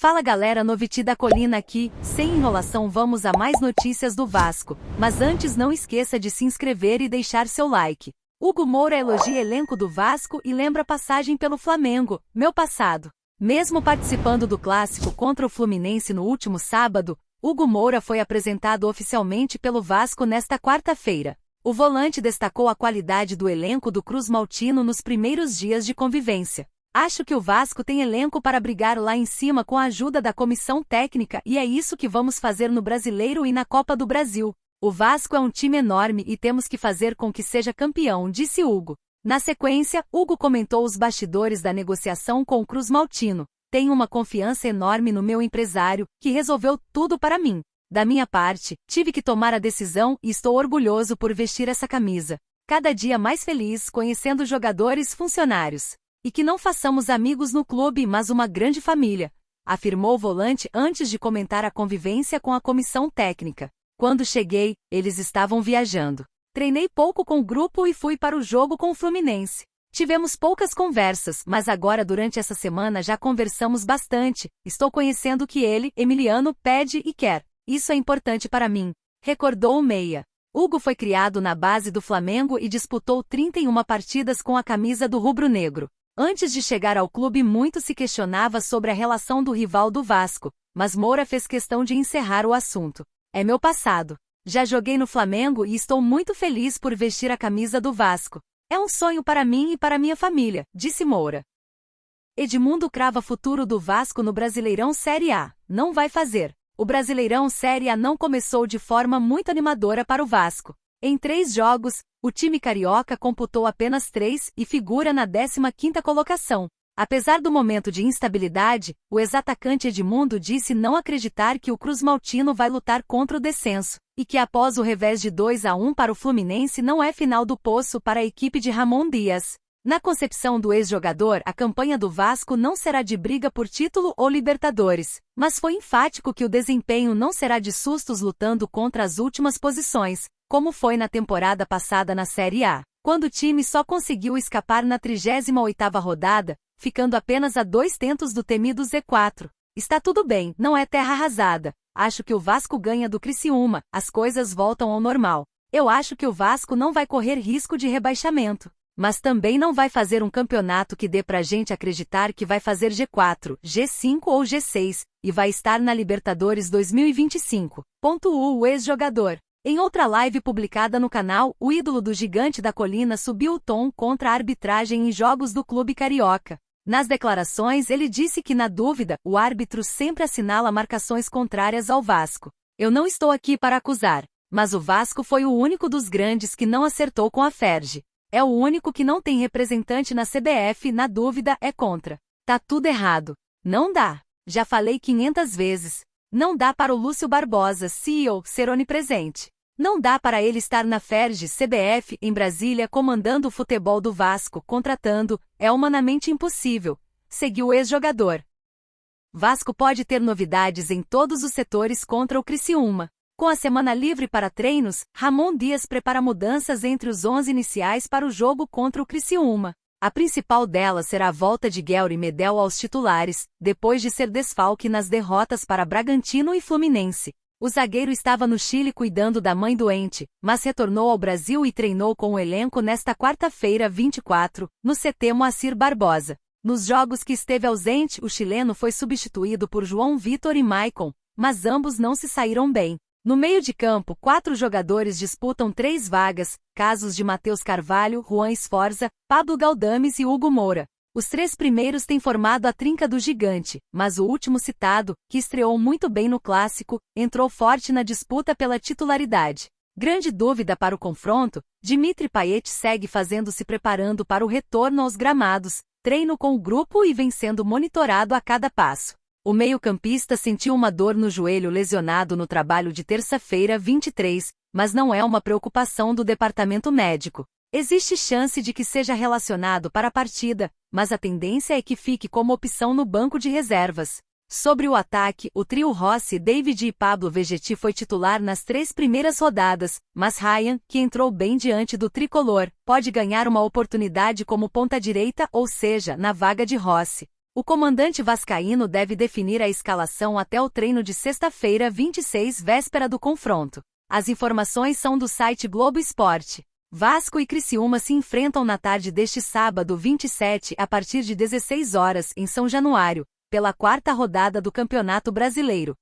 Fala galera, Noviti da Colina aqui, sem enrolação vamos a mais notícias do Vasco, mas antes não esqueça de se inscrever e deixar seu like. Hugo Moura elogia elenco do Vasco e lembra passagem pelo Flamengo, meu passado. Mesmo participando do clássico contra o Fluminense no último sábado, Hugo Moura foi apresentado oficialmente pelo Vasco nesta quarta-feira. O volante destacou a qualidade do elenco do Cruz Maltino nos primeiros dias de convivência. Acho que o Vasco tem elenco para brigar lá em cima com a ajuda da comissão técnica e é isso que vamos fazer no Brasileiro e na Copa do Brasil. O Vasco é um time enorme e temos que fazer com que seja campeão, disse Hugo. Na sequência, Hugo comentou os bastidores da negociação com o Cruz Maltino. Tenho uma confiança enorme no meu empresário, que resolveu tudo para mim. Da minha parte, tive que tomar a decisão e estou orgulhoso por vestir essa camisa. Cada dia mais feliz conhecendo jogadores funcionários. E que não façamos amigos no clube, mas uma grande família, afirmou o volante antes de comentar a convivência com a comissão técnica. Quando cheguei, eles estavam viajando. Treinei pouco com o grupo e fui para o jogo com o Fluminense. Tivemos poucas conversas, mas agora durante essa semana já conversamos bastante. Estou conhecendo o que ele, Emiliano, pede e quer. Isso é importante para mim, recordou o meia. Hugo foi criado na base do Flamengo e disputou 31 partidas com a camisa do rubro-negro. Antes de chegar ao clube muito se questionava sobre a relação do rival do Vasco, mas Moura fez questão de encerrar o assunto. É meu passado. Já joguei no Flamengo e estou muito feliz por vestir a camisa do Vasco. É um sonho para mim e para minha família, disse Moura. Edmundo crava futuro do Vasco no Brasileirão Série A. Não vai fazer. O Brasileirão Série A não começou de forma muito animadora para o Vasco. Em 3 jogos, o time carioca computou apenas 3 e figura na 15ª colocação. Apesar do momento de instabilidade, o ex-atacante Edmundo disse não acreditar que o Cruz Maltino vai lutar contra o descenso, e que após o revés de 2-1 para o Fluminense não é final do poço para a equipe de Ramon Dias. Na concepção do ex-jogador, a campanha do Vasco não será de briga por título ou Libertadores, mas foi enfático que o desempenho não será de sustos lutando contra as últimas posições, como foi na temporada passada na Série A, quando o time só conseguiu escapar na 38ª rodada, ficando apenas a 2 tentos do temido Z4. Está tudo bem, não é terra arrasada. Acho que o Vasco ganha do Criciúma, as coisas voltam ao normal. Eu acho que o Vasco não vai correr risco de rebaixamento, mas também não vai fazer um campeonato que dê pra gente acreditar que vai fazer G4, G5 ou G6, e vai estar na Libertadores 2025. O ex-jogador. Em outra live publicada no canal, o ídolo do Gigante da Colina subiu o tom contra a arbitragem em jogos do clube carioca. Nas declarações ele disse que na dúvida, o árbitro sempre assinala marcações contrárias ao Vasco. Eu não estou aqui para acusar, mas o Vasco foi o único dos grandes que não acertou com a Ferge. É o único que não tem representante na CBF, na dúvida é contra. Tá tudo errado. Não dá. Já falei 500 vezes. Não dá para o Lúcio Barbosa, CEO, ser onipresente. Não dá para ele estar na Ferge CBF em Brasília comandando o futebol do Vasco, contratando, é humanamente impossível, seguiu o ex-jogador. Vasco pode ter novidades em todos os setores contra o Criciúma. Com a semana livre para treinos, Ramon Dias prepara mudanças entre os 11 iniciais para o jogo contra o Criciúma. A principal delas será a volta de Guelry Medel aos titulares, depois de ser desfalque nas derrotas para Bragantino e Fluminense. O zagueiro estava no Chile cuidando da mãe doente, mas retornou ao Brasil e treinou com o elenco nesta quarta-feira 24, no CT Moacir Barbosa. Nos jogos que esteve ausente, o chileno foi substituído por João Vitor e Maicon, mas ambos não se saíram bem. No meio de campo, 4 jogadores disputam 3 vagas, casos de Matheus Carvalho, Juan Sforza, Pablo Galdames e Hugo Moura. Os 3 primeiros têm formado a trinca do Gigante, mas o último citado, que estreou muito bem no Clássico, entrou forte na disputa pela titularidade. Grande dúvida para o confronto, Dimitri Payet segue fazendo-se preparando para o retorno aos gramados, treino com o grupo e vem sendo monitorado a cada passo. O meio-campista sentiu uma dor no joelho lesionado no trabalho de terça-feira 23, mas não é uma preocupação do departamento médico. Existe chance de que seja relacionado para a partida, mas a tendência é que fique como opção no banco de reservas. Sobre o ataque, o trio Rossi, David e Pablo Vegetti foi titular nas 3 primeiras rodadas, mas Ryan, que entrou bem diante do tricolor, pode ganhar uma oportunidade como ponta-direita, ou seja, na vaga de Rossi. O comandante vascaíno deve definir a escalação até o treino de sexta-feira, 26, véspera do confronto. As informações são do site Globo Esporte. Vasco e Criciúma se enfrentam na tarde deste sábado, 27, a partir de 16 horas, em São Januário, pela quarta rodada do Campeonato Brasileiro.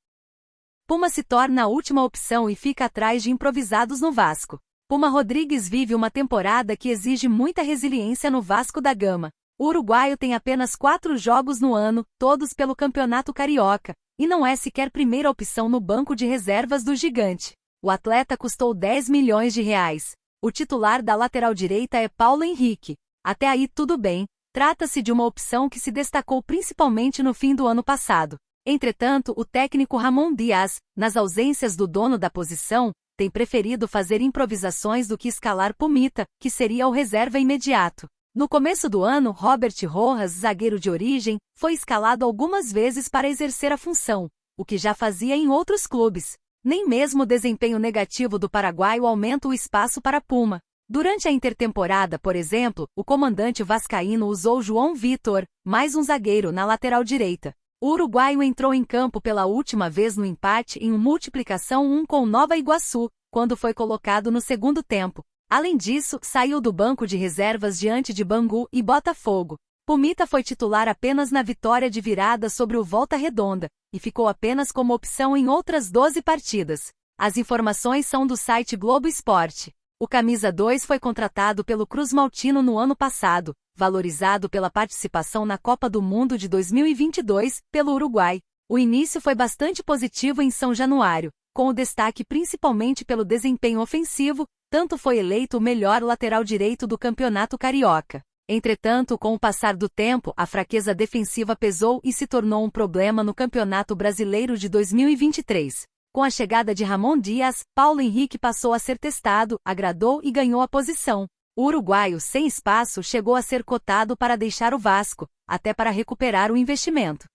Puma se torna a última opção e fica atrás de improvisados no Vasco. Puma Rodrigues vive uma temporada que exige muita resiliência no Vasco da Gama. O uruguaio tem apenas 4 jogos no ano, todos pelo Campeonato Carioca, e não é sequer primeira opção no banco de reservas do gigante. O atleta custou 10 milhões de reais. O titular da lateral direita é Paulo Henrique. Até aí tudo bem, trata-se de uma opção que se destacou principalmente no fim do ano passado. Entretanto, o técnico Ramon Dias, nas ausências do dono da posição, tem preferido fazer improvisações do que escalar Pumita, que seria o reserva imediato. No começo do ano, Robert Rojas, zagueiro de origem, foi escalado algumas vezes para exercer a função, o que já fazia em outros clubes. Nem mesmo o desempenho negativo do paraguaio aumenta o espaço para Puma. Durante a intertemporada, por exemplo, o comandante vascaíno usou João Vitor, mais um zagueiro, na lateral direita. O uruguaio entrou em campo pela última vez no empate em multiplicação 1 com Nova Iguaçu, quando foi colocado no segundo tempo. Além disso, saiu do banco de reservas diante de Bangu e Botafogo. Pumita foi titular apenas na vitória de virada sobre o Volta Redonda, e ficou apenas como opção em outras 12 partidas. As informações são do site Globo Esporte. O camisa 2 foi contratado pelo Cruz Maltino no ano passado, valorizado pela participação na Copa do Mundo de 2022, pelo Uruguai. O início foi bastante positivo em São Januário, com o destaque principalmente pelo desempenho ofensivo, tanto foi eleito o melhor lateral direito do Campeonato Carioca. Entretanto, com o passar do tempo, a fraqueza defensiva pesou e se tornou um problema no Campeonato Brasileiro de 2023. Com a chegada de Ramon Dias, Paulo Henrique passou a ser testado, agradou e ganhou a posição. O uruguaio, sem espaço, chegou a ser cotado para deixar o Vasco, até para recuperar o investimento.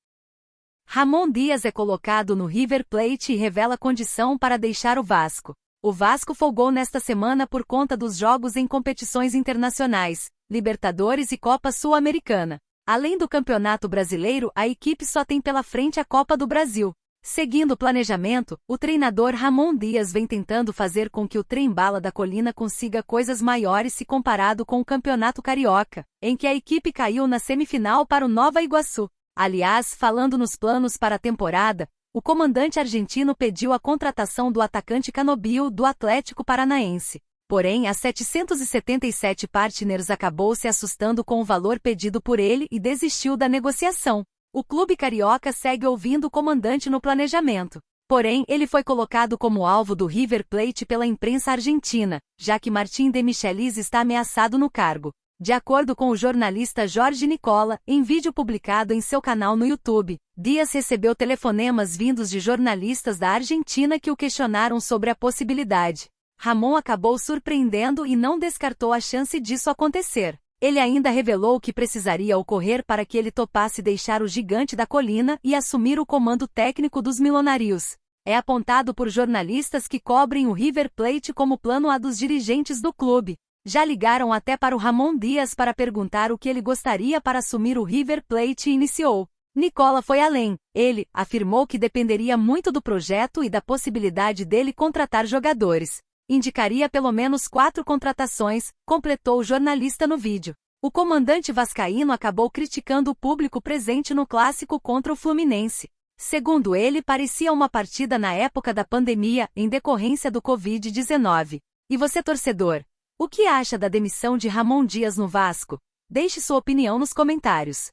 Ramon Dias é colocado no River Plate e revela condição para deixar o Vasco. O Vasco folgou nesta semana por conta dos jogos em competições internacionais, Libertadores e Copa Sul-Americana. Além do Campeonato Brasileiro, a equipe só tem pela frente a Copa do Brasil. Seguindo o planejamento, o treinador Ramon Dias vem tentando fazer com que o Trem-Bala da Colina consiga coisas maiores se comparado com o Campeonato Carioca, em que a equipe caiu na semifinal para o Nova Iguaçu. Aliás, falando nos planos para a temporada, o comandante argentino pediu a contratação do atacante Canobio do Atlético Paranaense. Porém, a 777 Partners acabou se assustando com o valor pedido por ele e desistiu da negociação. O clube carioca segue ouvindo o comandante no planejamento. Porém, ele foi colocado como alvo do River Plate pela imprensa argentina, já que Martín de Michelis está ameaçado no cargo. De acordo com o jornalista Jorge Nicola, em vídeo publicado em seu canal no YouTube, Dias recebeu telefonemas vindos de jornalistas da Argentina que o questionaram sobre a possibilidade. Ramon acabou surpreendendo e não descartou a chance disso acontecer. Ele ainda revelou o que precisaria ocorrer para que ele topasse deixar o gigante da colina e assumir o comando técnico dos milionários. É apontado por jornalistas que cobrem o River Plate como plano A dos dirigentes do clube. Já ligaram até para o Ramon Dias para perguntar o que ele gostaria para assumir o River Plate e iniciou. Nicola foi além. Ele afirmou que dependeria muito do projeto e da possibilidade dele contratar jogadores. Indicaria pelo menos 4 contratações, completou o jornalista no vídeo. O comandante vascaíno acabou criticando o público presente no clássico contra o Fluminense. Segundo ele, parecia uma partida na época da pandemia, em decorrência do Covid-19. E você, torcedor? O que acha da demissão de Ramon Dias no Vasco? Deixe sua opinião nos comentários.